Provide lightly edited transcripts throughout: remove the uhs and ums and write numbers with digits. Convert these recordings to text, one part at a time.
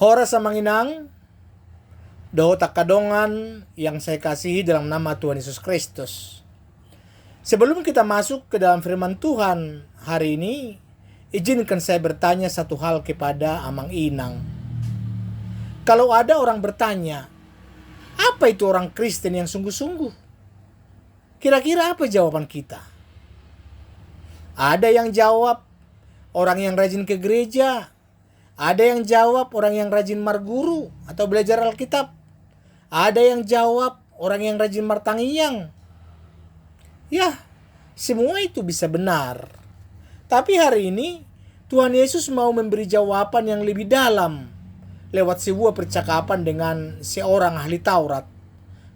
Hora sa manginang, do takadongan yang saya kasihi dalam nama Tuhan Yesus Kristus. Sebelum kita masuk ke dalam firman Tuhan hari ini, izinkan saya bertanya satu hal kepada Amang Inang. Kalau ada orang bertanya, apa itu orang Kristen yang sungguh-sungguh? Kira-kira apa jawaban kita? Ada yang jawab, orang yang rajin ke gereja. Ada yang jawab, orang yang rajin marguru atau belajar Alkitab. Ada yang jawab, orang yang rajin martangiyang. Ya, semua itu bisa benar. Tapi hari ini, Tuhan Yesus mau memberi jawaban yang lebih dalam lewat sebuah percakapan dengan seorang ahli Taurat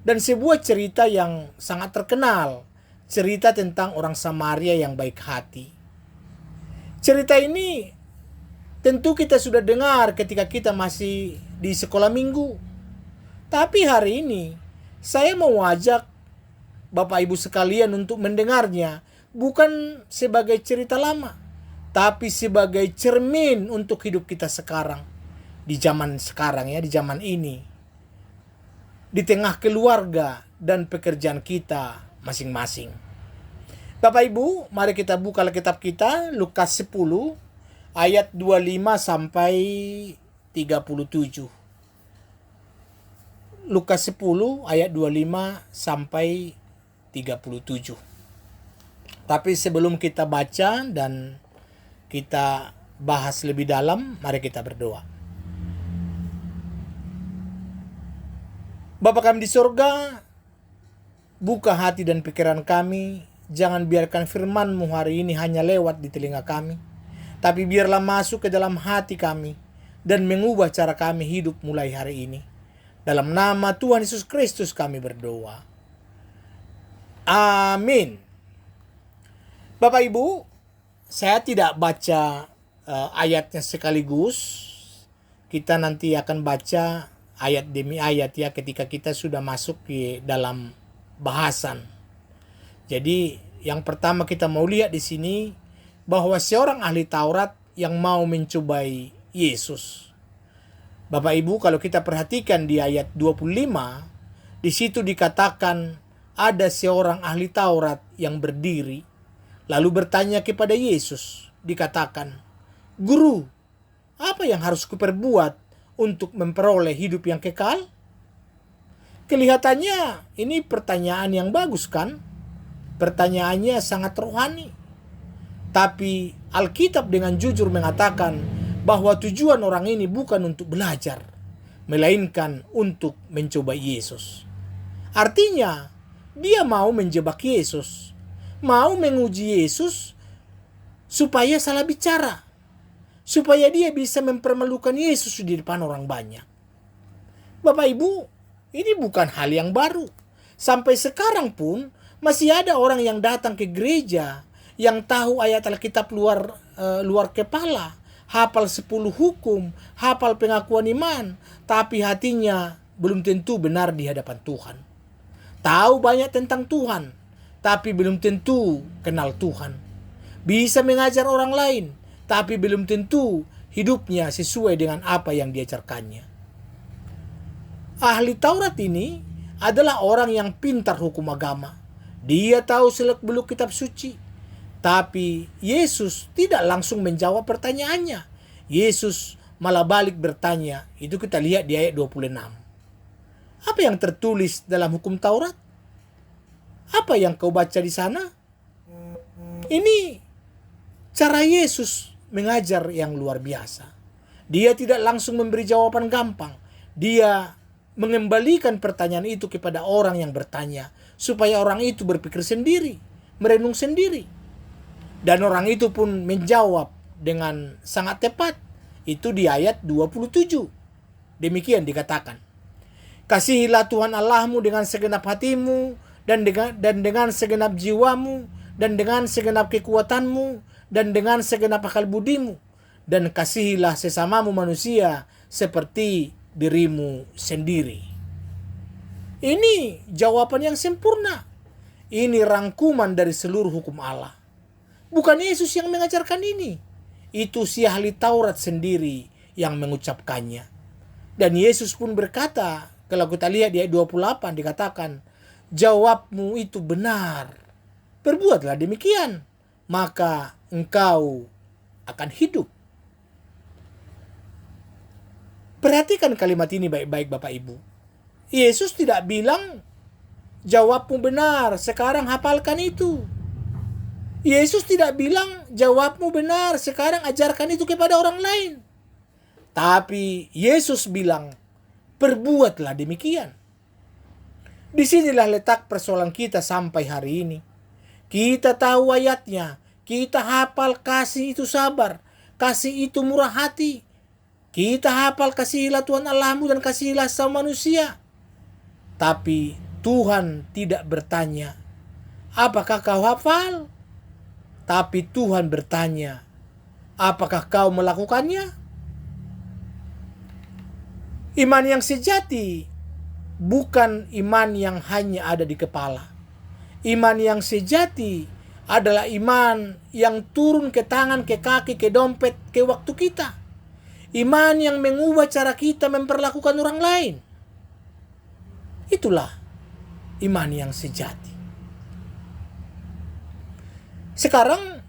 dan sebuah cerita yang sangat terkenal, cerita tentang orang Samaria yang baik hati. Cerita ini tentu kita sudah dengar ketika kita masih di sekolah minggu. Tapi hari ini saya mau ajak Bapak Ibu sekalian untuk mendengarnya bukan sebagai cerita lama, tapi sebagai cermin untuk hidup kita sekarang. Di zaman sekarang ya, di zaman ini. Di tengah keluarga dan pekerjaan kita masing-masing. Bapak Ibu, mari kita buka Alkitab kita, Lukas 10 ayat 25 sampai 37. Lukas 10 ayat 25 sampai 37. Tapi sebelum kita baca dan kita bahas lebih dalam, mari kita berdoa. Bapa kami di surga, buka hati dan pikiran kami. Jangan biarkan firman-Mu hari ini hanya lewat di telinga kami, tapi biarlah masuk ke dalam hati kami dan mengubah cara kami hidup mulai hari ini. Dalam nama Tuhan Yesus Kristus kami berdoa. Amin. Bapak Ibu, saya tidak baca ayatnya sekaligus. Kita nanti akan baca ayat demi ayat ya ketika kita sudah masuk ke dalam bahasan. Jadi yang pertama kita mau lihat di sini bahwa seorang ahli Taurat yang mau mencobai Yesus. Bapak Ibu, kalau kita perhatikan di ayat 25, di situ dikatakan ada seorang ahli Taurat yang berdiri lalu bertanya kepada Yesus. Dikatakan, "Guru, apa yang harus kuperbuat untuk memperoleh hidup yang kekal?" Kelihatannya ini pertanyaan yang bagus kan? Pertanyaannya sangat rohani. Tapi Alkitab dengan jujur mengatakan bahwa tujuan orang ini bukan untuk belajar, melainkan untuk mencoba Yesus. Artinya, dia mau menjebak Yesus, mau menguji Yesus supaya salah bicara, supaya dia bisa mempermalukan Yesus di depan orang banyak. Bapak Ibu, ini bukan hal yang baru. Sampai sekarang pun masih ada orang yang datang ke gereja yang tahu ayat Alkitab luar kepala, hafal 10 hukum, hafal pengakuan iman, tapi hatinya belum tentu benar di hadapan Tuhan. Tahu banyak tentang Tuhan, tapi belum tentu kenal Tuhan. Bisa mengajar orang lain, tapi belum tentu hidupnya sesuai dengan apa yang diajarkannya. Ahli Taurat ini adalah orang yang pintar hukum agama. Dia tahu seluk-beluk kitab suci. Tapi Yesus tidak langsung menjawab pertanyaannya. Yesus malah balik bertanya. Itu kita lihat di ayat 26. Apa yang tertulis dalam hukum Taurat? Apa yang kau baca di sana? Ini cara Yesus mengajar yang luar biasa. Dia tidak langsung memberi jawaban gampang. Dia mengembalikan pertanyaan itu kepada orang yang bertanya, supaya orang itu berpikir sendiri, merenung sendiri. Dan orang itu pun menjawab dengan sangat tepat. Itu di ayat 27. Demikian dikatakan, "Kasihilah Tuhan Allahmu dengan segenap hatimu, dan dengan segenap jiwamu, dan dengan segenap kekuatanmu, dan dengan segenap akal budimu, dan kasihilah sesamamu manusia seperti dirimu sendiri." Ini jawaban yang sempurna. Ini rangkuman dari seluruh hukum Allah. Bukan Yesus yang mengajarkan ini. Itu si ahli Taurat sendiri yang mengucapkannya. Dan Yesus pun berkata, kalau kita lihat di ayat 28 dikatakan, jawabmu itu benar. Berbuatlah demikian, maka engkau akan hidup. Perhatikan kalimat ini baik-baik Bapak Ibu. Yesus tidak bilang, jawabmu benar, sekarang hafalkan itu. Yesus tidak bilang, jawabmu benar, sekarang ajarkan itu kepada orang lain. Tapi Yesus bilang, perbuatlah demikian. Disinilah letak persoalan kita sampai hari ini. Kita tahu ayatnya, kita hafal kasih itu sabar, kasih itu murah hati. Kita hafal kasihilah Tuhan Allahmu dan kasihilah sama manusia. Tapi Tuhan tidak bertanya, apakah kau hafal? Tapi Tuhan bertanya, apakah kau melakukannya? Iman yang sejati bukan iman yang hanya ada di kepala. Iman yang sejati adalah iman yang turun ke tangan, ke kaki, ke dompet, ke waktu kita. Iman yang mengubah cara kita memperlakukan orang lain. Itulah iman yang sejati. Sekarang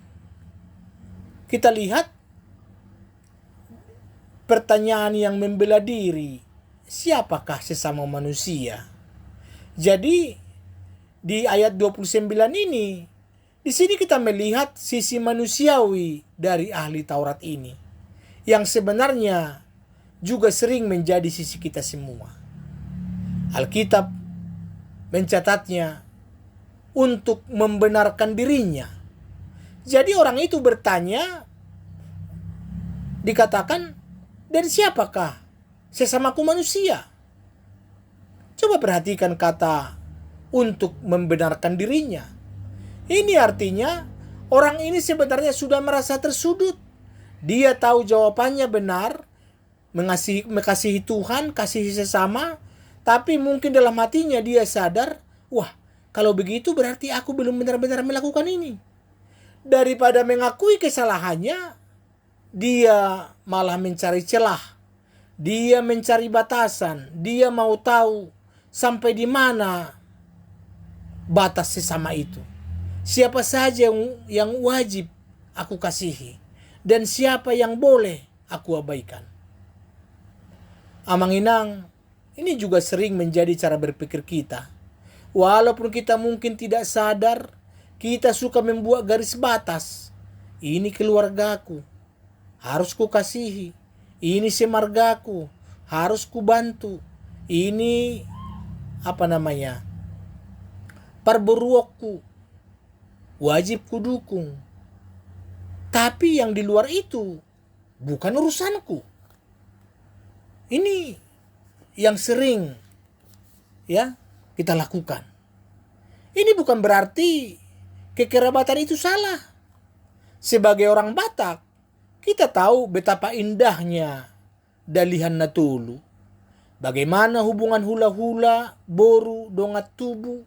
kita lihat pertanyaan yang membela diri, siapakah sesama manusia? Jadi di ayat 29 ini, di sini kita melihat sisi manusiawi dari ahli Taurat ini, yang sebenarnya juga sering menjadi sisi kita semua. Alkitab mencatatnya untuk membenarkan dirinya. Jadi orang itu bertanya, dikatakan, dan siapakah sesamaku manusia? Coba perhatikan kata untuk membenarkan dirinya. Ini artinya orang ini sebenarnya sudah merasa tersudut. Dia tahu jawabannya benar, mengasihi Tuhan, kasihi sesama, tapi mungkin dalam hatinya dia sadar, wah, kalau begitu berarti aku belum benar-benar melakukan ini. Daripada mengakui kesalahannya, dia malah mencari celah. Dia mencari batasan. Dia mau tahu sampai di mana batas sesama itu. Siapa saja yang wajib aku kasihi. Dan siapa yang boleh aku abaikan. Amang-inang, ini juga sering menjadi cara berpikir kita. Walaupun kita mungkin tidak sadar, kita suka membuat garis batas. Ini keluargaku, harus ku kasihi. Ini semargaku, harus ku bantu. Ini perburuokku, wajib ku dukung. Tapi yang di luar itu bukan urusanku. Ini yang sering kita lakukan. Ini bukan berarti kekerabatan itu salah. Sebagai orang Batak, kita tahu betapa indahnya Dalihan Natulu. Bagaimana hubungan hula-hula, boru, dongat tubuh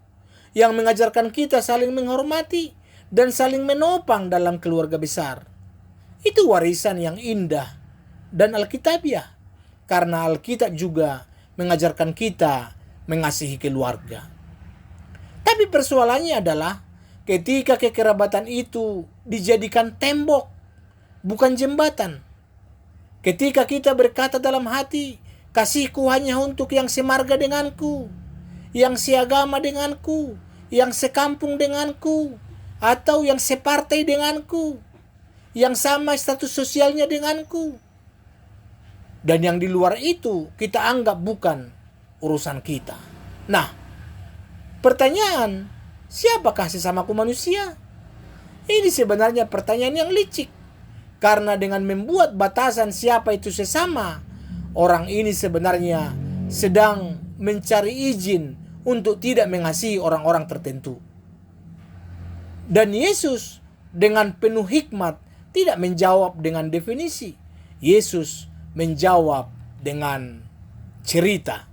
yang mengajarkan kita saling menghormati dan saling menopang dalam keluarga besar. Itu warisan yang indah dan alkitabiah, karena Alkitab juga mengajarkan kita mengasihi keluarga. Tapi persoalannya adalah ketika kekerabatan itu dijadikan tembok, bukan jembatan. Ketika kita berkata dalam hati, kasihku hanya untuk yang semarga denganku, yang seagama denganku, yang sekampung denganku, atau yang separtai denganku, yang sama status sosialnya denganku. Dan yang di luar itu kita anggap bukan urusan kita. Nah, pertanyaan, siapakah sesamaku manusia? Ini sebenarnya pertanyaan yang licik. Karena dengan membuat batasan siapa itu sesama, orang ini sebenarnya sedang mencari izin untuk tidak mengasihi orang-orang tertentu. Dan Yesus dengan penuh hikmat tidak menjawab dengan definisi. Yesus menjawab dengan cerita.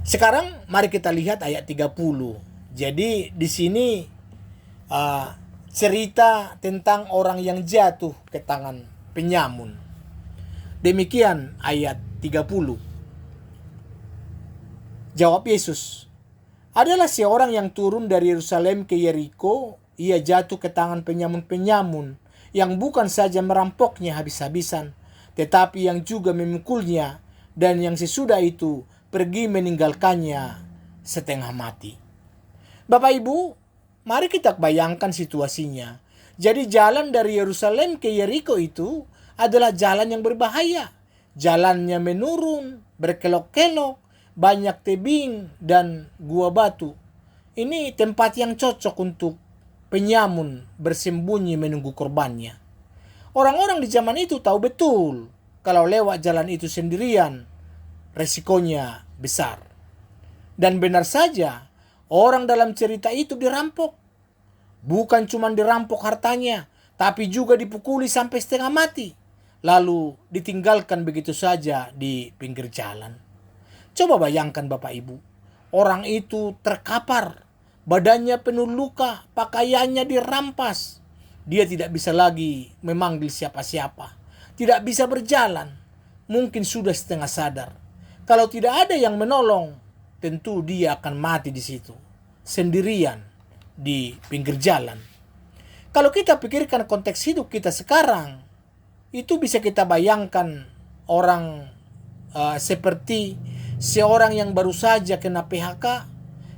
Sekarang mari kita lihat ayat 30. Jadi di sini cerita tentang orang yang jatuh ke tangan penyamun. Demikian ayat 30. Jawab Yesus, adalah seorang yang turun dari Yerusalem ke Yeriko. Ia jatuh ke tangan penyamun-penyamun yang bukan saja merampoknya habis-habisan, tetapi yang juga memukulnya, dan yang sesudah itu pergi meninggalkannya setengah mati. Bapak Ibu, mari kita bayangkan situasinya. Jadi jalan dari Yerusalem ke Yeriko itu adalah jalan yang berbahaya. Jalannya menurun, berkelok-kelok, banyak tebing dan gua batu. Ini tempat yang cocok untuk penyamun bersembunyi menunggu korbannya. Orang-orang di zaman itu tahu betul kalau lewat jalan itu sendirian, resikonya besar. Dan benar saja, orang dalam cerita itu dirampok. Bukan cuma dirampok hartanya, tapi juga dipukuli sampai setengah mati. Lalu ditinggalkan begitu saja di pinggir jalan. Coba bayangkan Bapak Ibu, orang itu terkapar, badannya penuh luka, pakaiannya dirampas. Dia tidak bisa lagi memanggil siapa-siapa, tidak bisa berjalan, mungkin sudah setengah sadar. Kalau tidak ada yang menolong, tentu dia akan mati di situ, sendirian di pinggir jalan. Kalau kita pikirkan konteks hidup kita sekarang, itu bisa kita bayangkan orang seperti seorang yang baru saja kena PHK,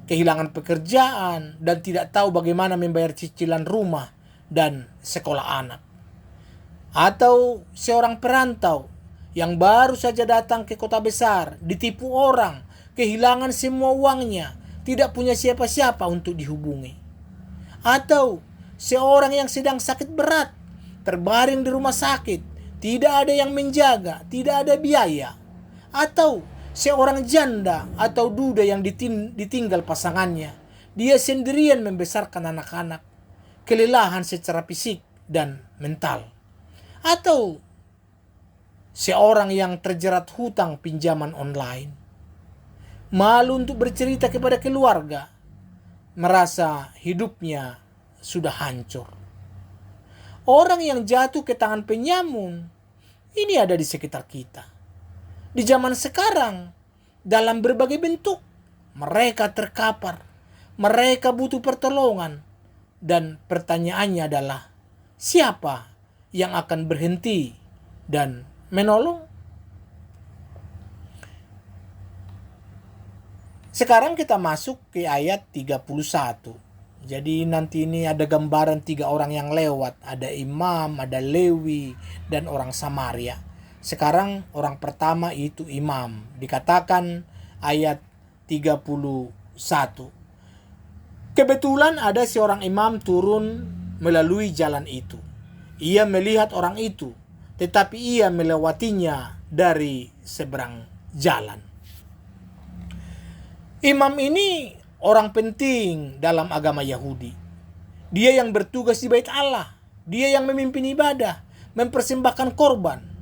kehilangan pekerjaan, dan tidak tahu bagaimana membayar cicilan rumah dan sekolah anak. Atau seorang perantau yang baru saja datang ke kota besar, ditipu orang, kehilangan semua uangnya, tidak punya siapa-siapa untuk dihubungi. Atau seorang yang sedang sakit berat, terbaring di rumah sakit, tidak ada yang menjaga, tidak ada biaya. Atau seorang janda atau duda yang ditinggal pasangannya, dia sendirian membesarkan anak-anak, kelelahan secara fisik dan mental. Atau seorang yang terjerat hutang pinjaman online, malu untuk bercerita kepada keluarga, merasa hidupnya sudah hancur. Orang yang jatuh ke tangan penyamun, ini ada di sekitar kita. Di zaman sekarang, dalam berbagai bentuk, mereka terkapar, mereka butuh pertolongan, dan pertanyaannya adalah, siapa yang akan berhenti dan menolong? Sekarang kita masuk ke ayat 31. Jadi nanti ini ada gambaran 3 orang yang lewat, ada imam, ada Lewi, dan orang Samaria. Sekarang orang pertama itu imam. Dikatakan ayat 31. Kebetulan ada seorang imam turun melalui jalan itu. Ia melihat orang itu, tetapi ia melewatinya dari seberang jalan. Imam ini orang penting dalam agama Yahudi. Dia yang bertugas di bait Allah. Dia yang memimpin ibadah, mempersembahkan korban.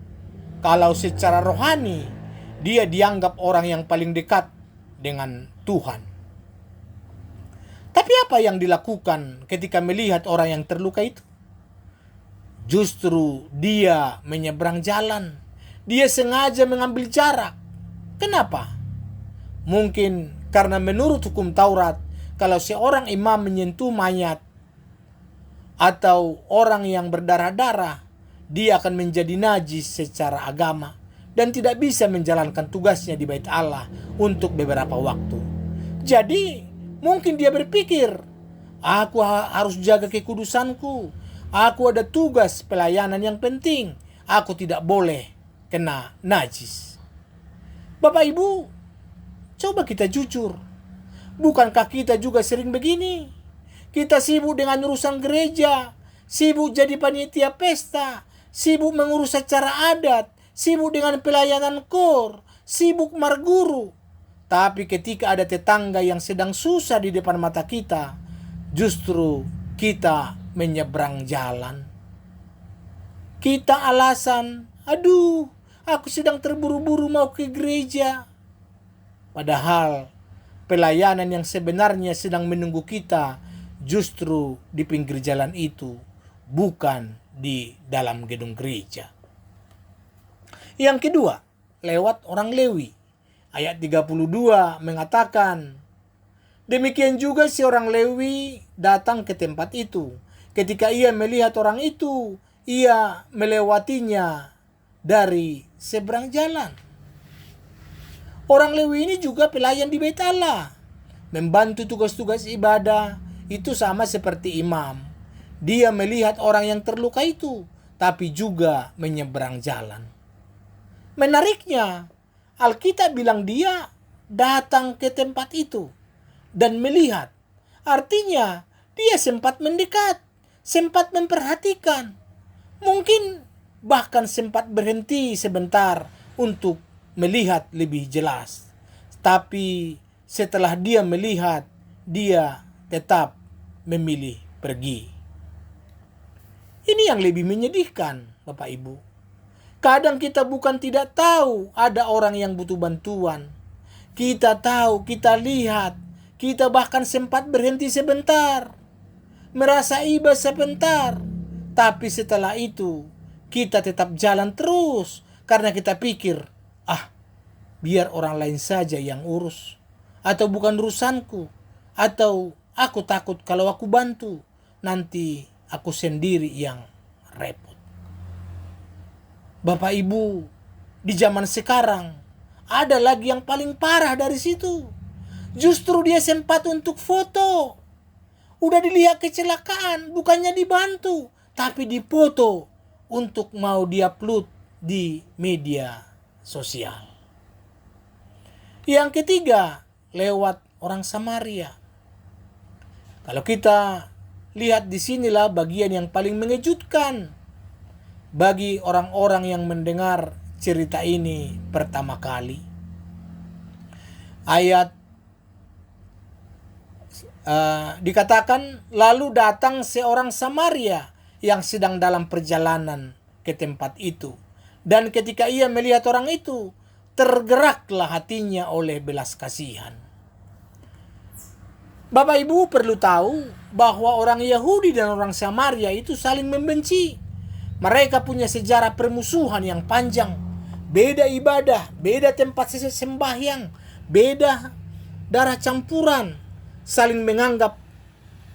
Kalau secara rohani, dia dianggap orang yang paling dekat dengan Tuhan. Tapi apa yang dilakukan ketika melihat orang yang terluka itu? Justru dia menyeberang jalan. Dia sengaja mengambil jarak. Kenapa? Mungkin karena menurut hukum Taurat, kalau seorang imam menyentuh mayat atau orang yang berdarah-darah, dia akan menjadi najis secara agama dan tidak bisa menjalankan tugasnya di bait Allah untuk beberapa waktu. Jadi mungkin dia berpikir, aku harus jaga kekudusanku, aku ada tugas pelayanan yang penting, aku tidak boleh kena najis. Bapak Ibu, coba kita jujur, bukankah kita juga sering begini? Kita sibuk dengan urusan gereja, sibuk jadi panitia pesta, sibuk mengurus acara adat, sibuk dengan pelayanan kor, sibuk marguru. Tapi ketika ada tetangga yang sedang susah di depan mata kita, justru kita menyeberang jalan. Kita alasan, aduh, aku sedang terburu-buru mau ke gereja. Padahal pelayanan yang sebenarnya sedang menunggu kita justru di pinggir jalan itu, bukan di dalam gedung gereja. Yang kedua, lewat orang Lewi. Ayat 32 mengatakan, demikian juga si orang Lewi datang ke tempat itu. Ketika ia melihat orang itu, ia melewatinya dari seberang jalan. Orang Lewi ini juga pelayan di Bait Allah, membantu tugas-tugas ibadah. Itu sama seperti imam. Dia melihat orang yang terluka itu, tapi juga menyeberang jalan. Menariknya, Alkitab bilang dia datang ke tempat itu dan melihat. Artinya, dia sempat mendekat, sempat memperhatikan. Mungkin bahkan sempat berhenti sebentar untuk melihat lebih jelas. Tapi setelah dia melihat, dia tetap memilih pergi. Ini yang lebih menyedihkan, Bapak Ibu. Kadang kita bukan tidak tahu ada orang yang butuh bantuan. Kita tahu, kita lihat, kita bahkan sempat berhenti sebentar, merasa iba sebentar. Tapi setelah itu, kita tetap jalan terus karena kita pikir, biar orang lain saja yang urus. Atau bukan urusanku. Atau aku takut kalau aku bantu, nanti aku sendiri yang repot. Bapak Ibu, di zaman sekarang ada lagi yang paling parah dari situ. Justru dia sempat untuk foto. Udah dilihat kecelakaan, bukannya dibantu, tapi dipoto untuk mau diupload di media sosial. Yang ketiga, lewat orang Samaria. Kalau kita lihat di sinilah bagian yang paling mengejutkan bagi orang-orang yang mendengar cerita ini pertama kali. Ayat dikatakan, lalu datang seorang Samaria yang sedang dalam perjalanan ke tempat itu. Dan ketika ia melihat orang itu, tergeraklah hatinya oleh belas kasihan. Bapak Ibu perlu tahu bahwa orang Yahudi dan orang Samaria itu saling membenci. Mereka punya sejarah permusuhan yang panjang. Beda ibadah, beda tempat sembahyang, beda darah campuran. Saling menganggap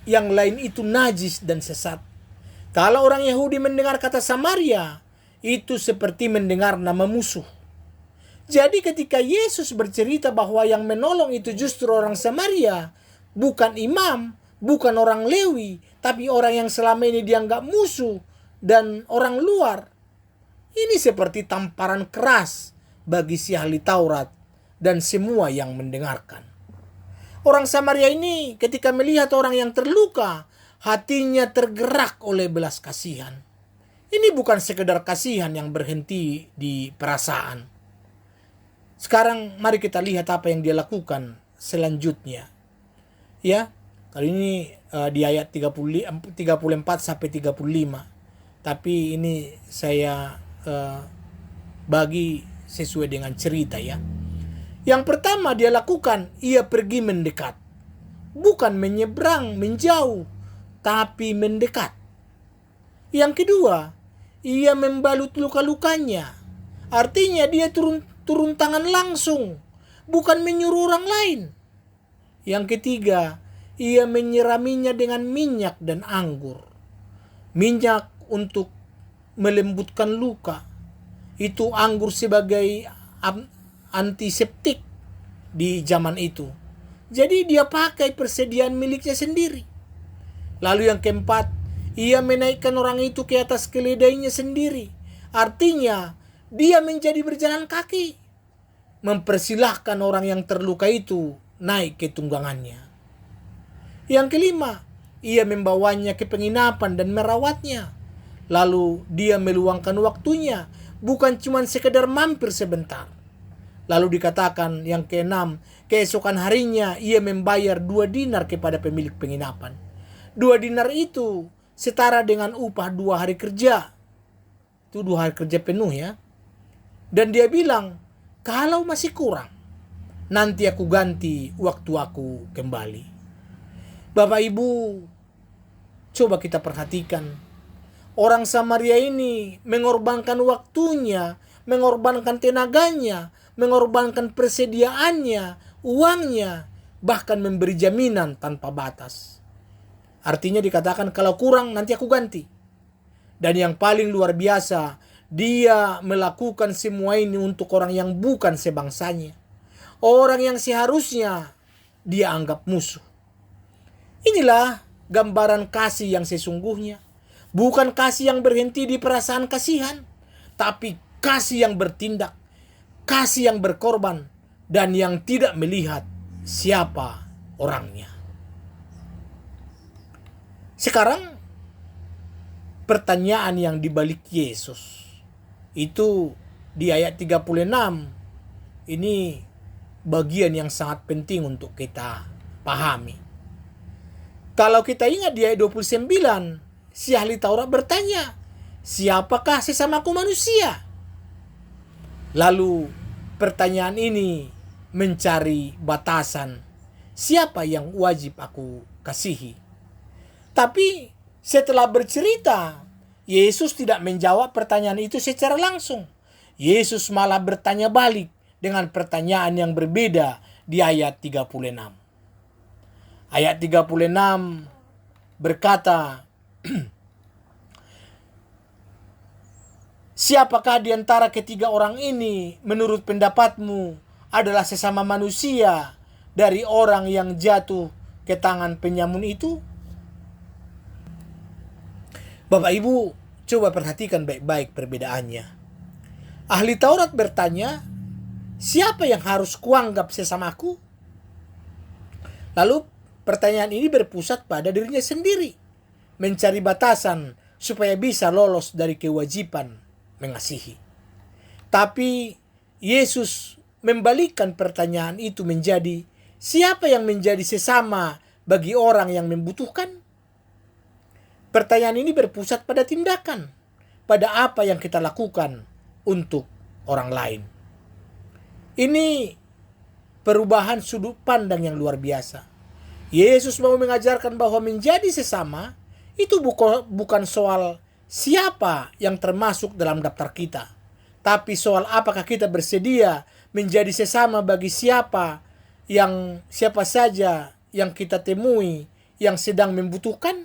yang lain itu najis dan sesat. Kalau orang Yahudi mendengar kata Samaria, itu seperti mendengar nama musuh. Jadi ketika Yesus bercerita bahwa yang menolong itu justru orang Samaria, bukan imam, bukan orang Lewi, tapi orang yang selama ini dianggap musuh dan orang luar. Ini seperti tamparan keras bagi si ahli Taurat dan semua yang mendengarkan. Orang Samaria ini ketika melihat orang yang terluka, hatinya tergerak oleh belas kasihan. Ini bukan sekedar kasihan yang berhenti di perasaan. Sekarang mari kita lihat apa yang dia lakukan selanjutnya. Ya, kali ini di ayat 34 sampai 35. Tapi ini saya bagi sesuai dengan cerita ya. Yang pertama dia lakukan, ia pergi mendekat. Bukan menyeberang, menjauh, tapi mendekat. Yang kedua, ia membalut luka-lukanya. Artinya dia turun tangan langsung, bukan menyuruh orang lain. Yang ketiga, ia menyiraminya dengan minyak dan anggur. Minyak untuk melembutkan luka. Itu anggur sebagai antiseptik di zaman itu. Jadi dia pakai persediaan miliknya sendiri. Lalu yang keempat, ia menaikkan orang itu ke atas keledainya sendiri. Artinya, dia menjadi berjalan kaki. Mempersilahkan orang yang terluka itu naik ke tunggangannya. Yang kelima, ia membawanya ke penginapan dan merawatnya. Lalu dia meluangkan waktunya, bukan cuma sekedar mampir sebentar. Lalu dikatakan yang keenam, keesokan harinya ia membayar 2 dinar kepada pemilik penginapan. 2 dinar itu setara dengan upah 2 hari kerja. Itu 2 hari kerja penuh ya. Dan dia bilang, kalau masih kurang, nanti aku ganti waktu aku kembali. Bapak Ibu, coba kita perhatikan. Orang Samaria ini mengorbankan waktunya, mengorbankan tenaganya, mengorbankan persediaannya, uangnya, bahkan memberi jaminan tanpa batas. Artinya dikatakan kalau kurang nanti aku ganti. Dan yang paling luar biasa, dia melakukan semua ini untuk orang yang bukan sebangsanya. Orang yang seharusnya dia anggap musuh. Inilah gambaran kasih yang sesungguhnya. Bukan kasih yang berhenti di perasaan kasihan, tapi kasih yang bertindak, kasih yang berkorban, dan yang tidak melihat siapa orangnya. Sekarang pertanyaan yang dibalik Yesus itu di ayat 36. Ini bagian yang sangat penting untuk kita pahami. Kalau kita ingat di ayat 29, si ahli Taurat bertanya, siapakah sesamaku manusia? Lalu pertanyaan ini mencari batasan, siapa yang wajib aku kasihi? Tapi setelah bercerita, Yesus tidak menjawab pertanyaan itu secara langsung. Yesus malah bertanya balik dengan pertanyaan yang berbeda di ayat 36. Ayat 36 berkata, siapakah di antara ketiga orang ini menurut pendapatmu adalah sesama manusia dari orang yang jatuh ke tangan penyamun itu? Bapak Ibu, coba perhatikan baik-baik perbedaannya. Ahli Taurat bertanya, siapa yang harus kuanggap sesamaku? Lalu pertanyaan ini berpusat pada dirinya sendiri, mencari batasan supaya bisa lolos dari kewajiban mengasihi. Tapi Yesus membalikkan pertanyaan itu menjadi, siapa yang menjadi sesama bagi orang yang membutuhkan? Pertanyaan ini berpusat pada tindakan, pada apa yang kita lakukan untuk orang lain. Ini perubahan sudut pandang yang luar biasa. Yesus mau mengajarkan bahwa menjadi sesama itu bukan soal siapa yang termasuk dalam daftar kita, tapi soal apakah kita bersedia menjadi sesama bagi siapa saja yang kita temui yang sedang membutuhkan.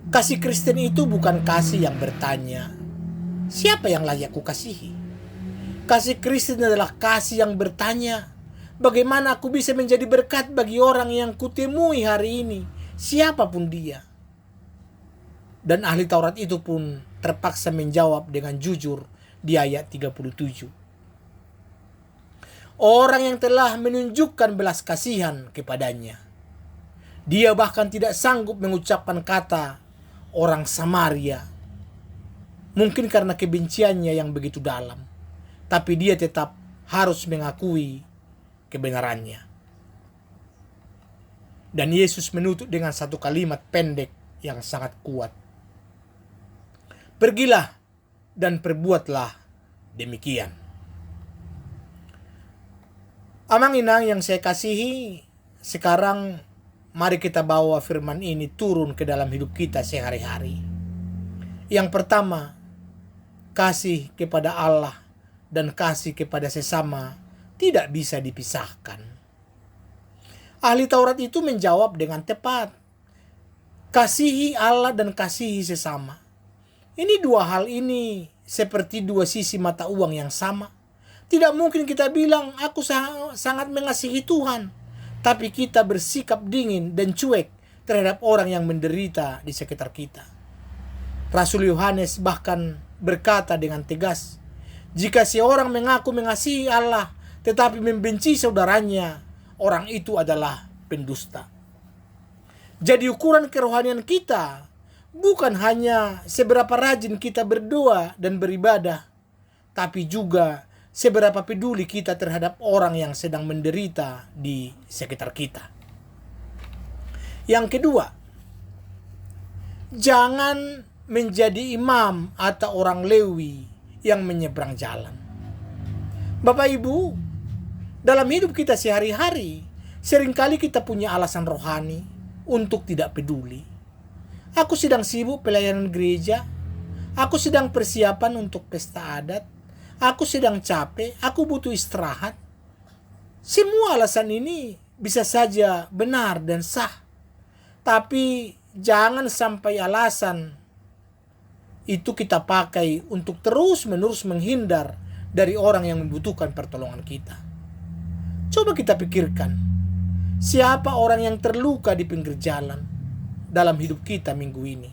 Kasih Kristen itu bukan kasih yang bertanya, siapa yang layak ku kasihi? Kasih Kristen adalah kasih yang bertanya, bagaimana aku bisa menjadi berkat bagi orang yang kutemui hari ini, siapapun dia. Dan ahli Taurat itu pun terpaksa menjawab dengan jujur di ayat 37. Orang yang telah menunjukkan belas kasihan kepadanya. Dia bahkan tidak sanggup mengucapkan kata orang Samaria. Mungkin karena kebenciannya yang begitu dalam. Tapi dia tetap harus mengakui kebenarannya. Dan Yesus menutup dengan satu kalimat pendek yang sangat kuat. Pergilah dan perbuatlah demikian. Amang inang yang saya kasihi, sekarang mari kita bawa firman ini turun ke dalam hidup kita sehari-hari. Yang pertama, kasih kepada Allah dan kasih kepada sesama tidak bisa dipisahkan. Ahli Taurat itu menjawab dengan tepat. Kasihi Allah dan kasihi sesama. Ini dua hal ini seperti dua sisi mata uang yang sama. Tidak mungkin kita bilang, aku sangat mengasihi Tuhan, tapi kita bersikap dingin dan cuek terhadap orang yang menderita di sekitar kita. Rasul Yohanes bahkan berkata dengan tegas, jika seorang mengaku mengasihi Allah tetapi membenci saudaranya, orang itu adalah pendusta. Jadi ukuran kerohanian kita bukan hanya seberapa rajin kita berdoa dan beribadah, tapi juga seberapa peduli kita terhadap orang yang sedang menderita di sekitar kita. Yang kedua, jangan menjadi imam atau orang Lewi yang menyeberang jalan. Bapak Ibu, dalam hidup kita sehari-hari, seringkali kita punya alasan rohani untuk tidak peduli. Aku sedang sibuk pelayanan gereja, Aku sedang persiapan untuk pesta adat. Aku sedang capek, aku butuh istirahat. Semua alasan ini bisa saja benar dan sah. Tapi jangan sampai alasan itu kita pakai untuk terus-menerus menghindar dari orang yang membutuhkan pertolongan kita. Coba kita pikirkan, siapa orang yang terluka di pinggir jalan dalam hidup kita minggu ini?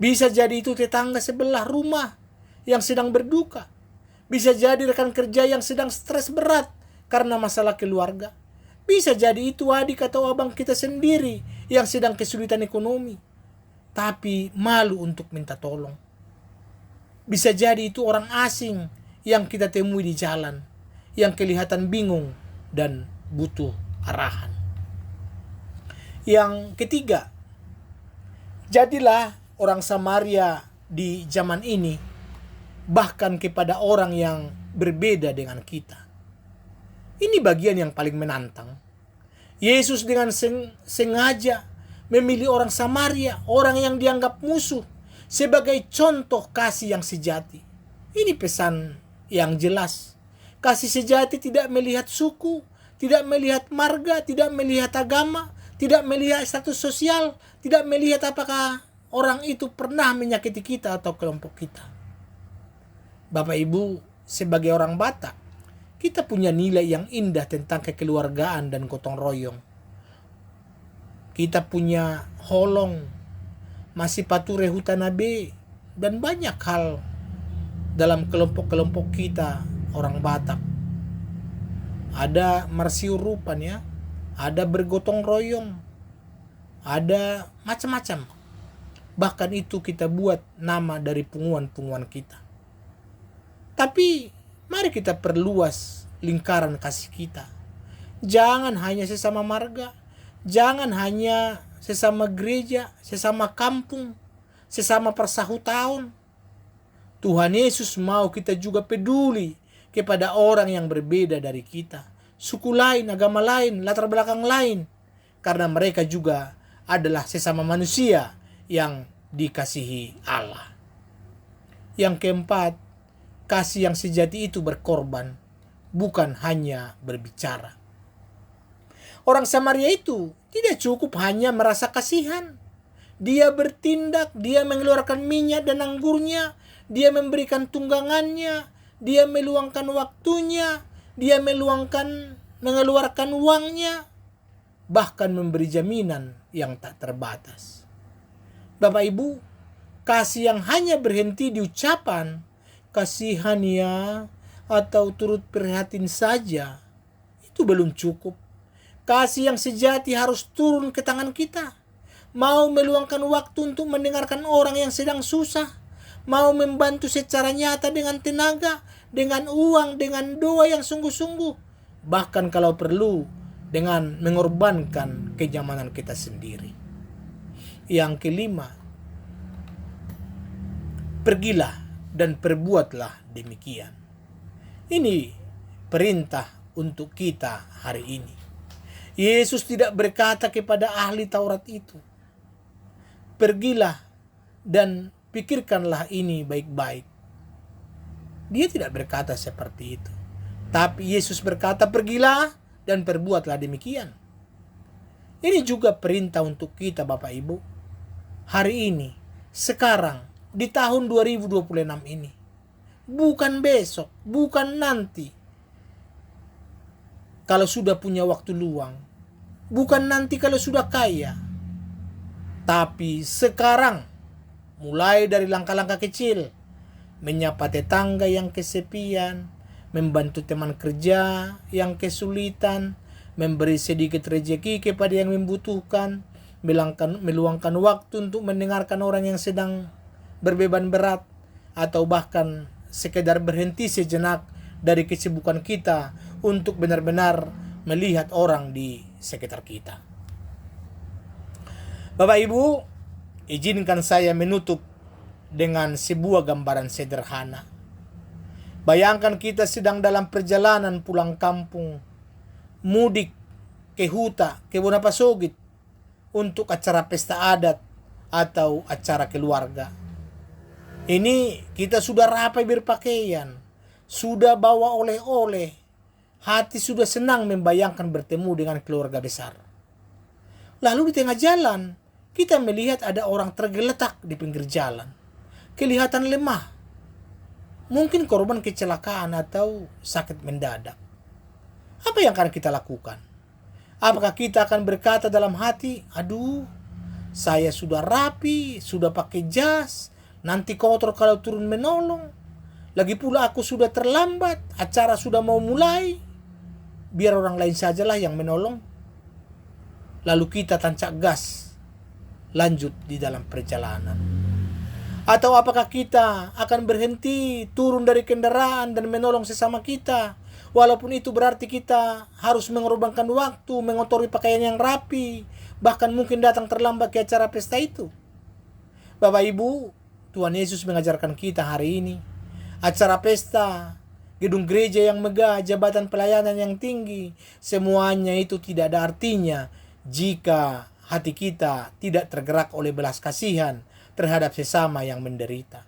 Bisa jadi itu tetangga sebelah rumah yang sedang berduka. Bisa jadi rekan kerja yang sedang stres berat karena masalah keluarga. Bisa jadi itu adik atau abang kita sendiri yang sedang kesulitan ekonomi, tapi malu untuk minta tolong. Bisa jadi itu orang asing yang kita temui di jalan, yang kelihatan bingung dan butuh arahan. Yang ketiga, jadilah orang Samaria di zaman ini, bahkan kepada orang yang berbeda dengan kita. Ini bagian yang paling menantang. Yesus dengan sengaja memilih orang Samaria, orang yang dianggap musuh, sebagai contoh kasih yang sejati. Ini pesan yang jelas. Kasih sejati tidak melihat suku, tidak melihat marga, tidak melihat agama, tidak melihat status sosial, tidak melihat apakah orang itu pernah menyakiti kita atau kelompok kita. Bapak Ibu, sebagai orang Batak, kita punya nilai yang indah tentang kekeluargaan dan gotong royong. Kita punya holong, masih pature hutanabe, dan banyak hal dalam kelompok-kelompok kita orang Batak. Ada marsiurupan ya, ada bergotong royong, ada macam-macam. Bahkan itu kita buat nama dari punguan-punguan kita. Tapi mari kita perluas lingkaran kasih kita. Jangan hanya sesama marga, jangan hanya sesama gereja, sesama kampung, sesama persahutahun. Tuhan Yesus mau kita juga peduli kepada orang yang berbeda dari kita, suku lain, agama lain, latar belakang lain, karena mereka juga adalah sesama manusia yang dikasihi Allah. Yang keempat, kasih yang sejati itu berkorban, bukan hanya berbicara. Orang Samaria itu tidak cukup hanya merasa kasihan. Dia bertindak, dia mengeluarkan minyak dan anggurnya, dia memberikan tunggangannya, dia meluangkan waktunya, dia mengeluarkan uangnya, bahkan memberi jaminan yang tak terbatas. Bapak Ibu, kasih yang hanya berhenti di ucapan, kasihan ya, atau turut prihatin saja, itu belum cukup. Kasih yang sejati harus turun ke tangan kita. Mau meluangkan waktu untuk mendengarkan orang yang sedang susah. Mau membantu secara nyata dengan tenaga, dengan uang, dengan doa yang sungguh-sungguh. Bahkan kalau perlu, dengan mengorbankan kenyamanan kita sendiri. Yang kelima, pergilah dan perbuatlah demikian. Ini perintah untuk kita hari ini. Yesus tidak berkata kepada ahli Taurat itu, pergilah dan pikirkanlah ini baik-baik. Dia tidak berkata seperti itu. Tapi Yesus berkata, pergilah dan perbuatlah demikian. Ini juga perintah untuk kita Bapak Ibu. Hari ini, sekarang, di tahun 2026 ini. Bukan besok, bukan nanti. Kalau sudah punya waktu luang, bukan nanti kalau sudah kaya, tapi sekarang, mulai dari langkah-langkah kecil, menyapa tetangga yang kesepian, membantu teman kerja yang kesulitan, memberi sedikit rezeki kepada yang membutuhkan, meluangkan waktu untuk mendengarkan orang yang sedang berbeban berat, atau bahkan sekedar berhenti sejenak dari kesibukan kita untuk benar-benar melihat orang di sekitar kita. Bapak Ibu, izinkan saya menutup dengan sebuah gambaran sederhana. Bayangkan kita sedang dalam perjalanan pulang kampung, mudik ke Huta, ke Bonapasogit, untuk acara pesta adat atau acara keluarga. Ini kita sudah rapi berpakaian, sudah bawa oleh-oleh, hati sudah senang membayangkan bertemu dengan keluarga besar. Lalu di tengah jalan, kita melihat ada orang tergeletak di pinggir jalan. Kelihatan lemah. Mungkin korban kecelakaan atau sakit mendadak. Apa yang akan kita lakukan? Apakah kita akan berkata dalam hati, aduh, saya sudah rapi, sudah pakai jas, nanti kotor kalau turun menolong. Lagi pula aku sudah terlambat, acara sudah mau mulai. Biar orang lain sajalah yang menolong. Lalu kita tancap gas, lanjut di dalam perjalanan. Atau apakah kita akan berhenti, turun dari kendaraan dan menolong sesama kita, walaupun itu berarti kita harus mengorbankan waktu, mengotori pakaian yang rapi, bahkan mungkin datang terlambat ke acara pesta itu. Bapak Ibu, Tuhan Yesus mengajarkan kita hari ini, acara pesta, gedung gereja yang megah, jabatan pelayanan yang tinggi, semuanya itu tidak ada artinya jika hati kita tidak tergerak oleh belas kasihan terhadap sesama yang menderita.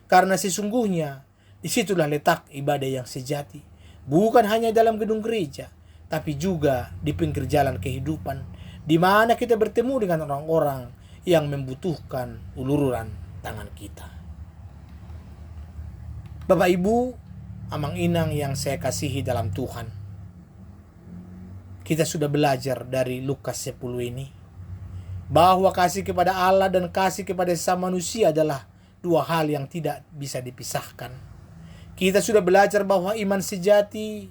Karena sesungguhnya disitulah letak ibadah yang sejati. Bukan hanya dalam gedung gereja, tapi juga di pinggir jalan kehidupan, di mana kita bertemu dengan orang-orang yang membutuhkan uluran tangan kita. Bapak Ibu, Amang Inang yang saya kasihi dalam Tuhan, kita sudah belajar dari Lukas 10 ini, bahwa kasih kepada Allah dan kasih kepada sesama manusia adalah dua hal yang tidak bisa dipisahkan. Kita sudah belajar bahwa iman sejati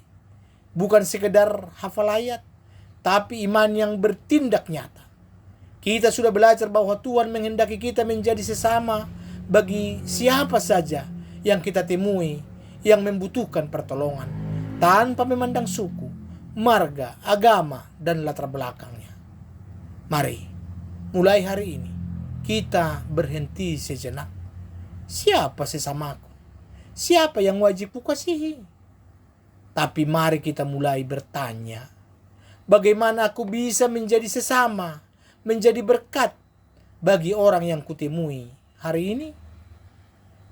bukan sekedar hafal ayat, tapi iman yang bertindak nyata. Kita sudah belajar bahwa Tuhan menghendaki kita menjadi sesama bagi siapa saja yang kita temui yang membutuhkan pertolongan, tanpa memandang suku, marga, agama, dan latar belakangnya. Mari, mulai hari ini, kita berhenti sejenak. Siapa sesamaku? Siapa yang wajib kukasihi? Tapi mari kita mulai bertanya, bagaimana aku bisa menjadi sesama, menjadi berkat bagi orang yang kutemui hari ini?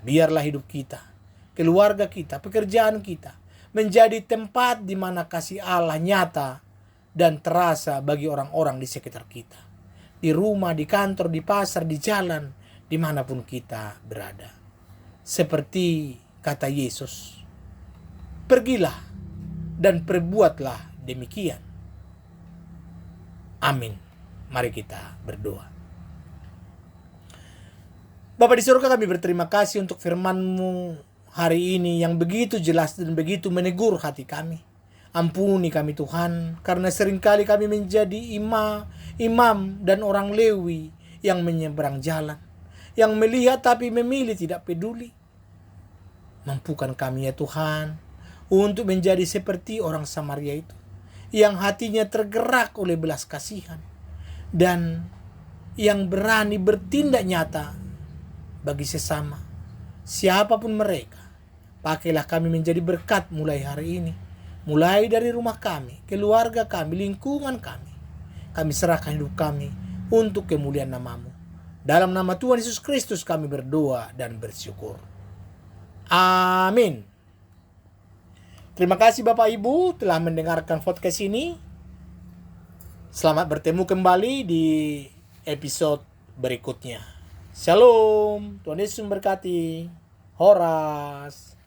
Biarlah hidup kita, keluarga kita, pekerjaan kita menjadi tempat di mana kasih Allah nyata dan terasa bagi orang-orang di sekitar kita. Di rumah, di kantor, di pasar, di jalan, dimanapun kita berada. Seperti kata Yesus, pergilah dan perbuatlah demikian. Amin. Mari kita berdoa. Bapa di surga, kami berterima kasih untuk firman-Mu hari ini yang begitu jelas dan begitu menegur hati kami. Ampuni kami Tuhan, karena seringkali kami menjadi imam dan orang Lewi yang menyeberang jalan, yang melihat tapi memilih tidak peduli. Mampukan kami ya Tuhan, untuk menjadi seperti orang Samaria itu, yang hatinya tergerak oleh belas kasihan, dan yang berani bertindak nyata bagi sesama, siapapun mereka. Pakailah kami menjadi berkat mulai hari ini. Mulai dari rumah kami, keluarga kami, lingkungan kami. Kami serahkan hidup kami untuk kemuliaan nama-Mu. Dalam nama Tuhan Yesus Kristus kami berdoa dan bersyukur. Amin. Terima kasih Bapak Ibu telah mendengarkan podcast ini. Selamat bertemu kembali di episode berikutnya. Shalom. Tuhan Yesus memberkati. Horas.